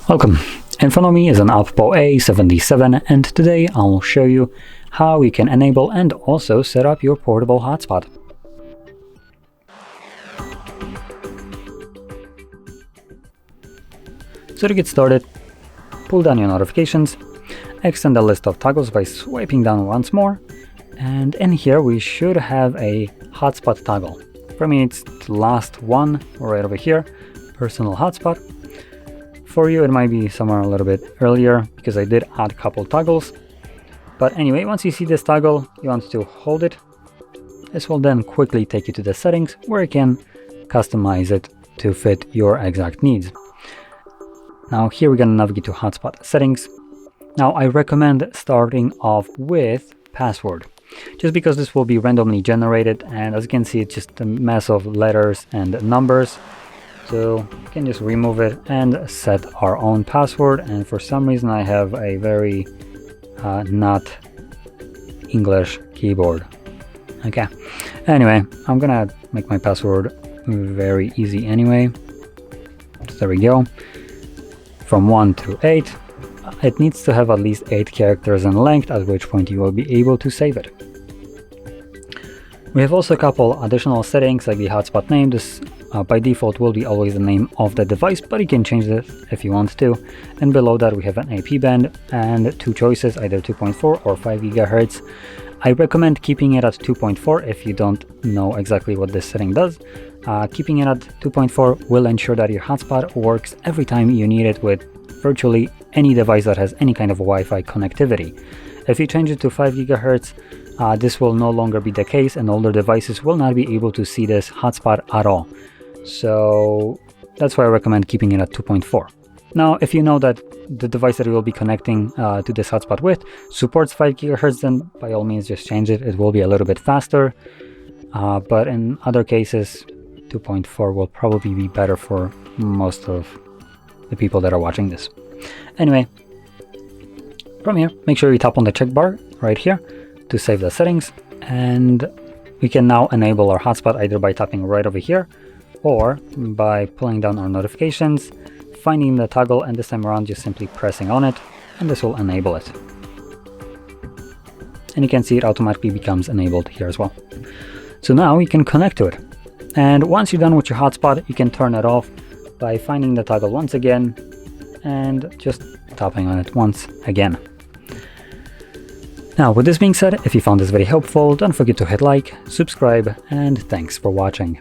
Welcome! In front of me is an OPPO A77 and today I'll show you how you can enable and also set up your portable hotspot. So to get started, pull down your notifications, extend the list of toggles by swiping down once more, and in here we should have a hotspot toggle. For me it's the last one right over here, personal hotspot. For you it might be somewhere a little bit earlier because I did add a couple toggles. But anyway, once you see this toggle, you want to hold it. This will then quickly take you to the settings where you can customize it to fit your exact needs. Now here we're going to navigate to hotspot settings. Now I recommend starting off with password, just because this will be randomly generated, and as you can see it's just a mess of letters and numbers. So we can just remove it and set our own password, and for some reason I have a very not English keyboard. Okay, anyway, I'm gonna make my password very easy anyway. So there we go. From 1 to 8. It needs to have at least 8 characters in length, at which point you will be able to save it. We have also a couple additional settings like the hotspot name. This by default will be always the name of the device, but you can change this if you want to. And below that we have an AP band and 2 choices, either 2.4 or 5 GHz. I recommend keeping it at 2.4 if you don't know exactly what this setting does. Keeping it at 2.4 will ensure that your hotspot works every time you need it with virtually any device that has any kind of Wi-Fi connectivity. If you change it to 5 GHz, this will no longer be the case, and older devices will not be able to see this hotspot at all. So that's why I recommend keeping it at 2.4. Now, if you know that the device that you will be connecting to this hotspot with supports 5 GHz, then by all means just change it. It will be a little bit faster, but in other cases 2.4 will probably be better for most of the people that are watching this. Anyway, from here, make sure you tap on the check bar right here to save the settings, and we can now enable our hotspot either by tapping right over here or by pulling down our notifications, finding the toggle, and this time around just simply pressing on it, and this will enable it. And you can see it automatically becomes enabled here as well. So now you can connect to it. And once you're done with your hotspot, you can turn it off by finding the toggle once again and just tapping on it once again. Now, with this being said, if you found this very helpful, don't forget to hit like, subscribe, and thanks for watching.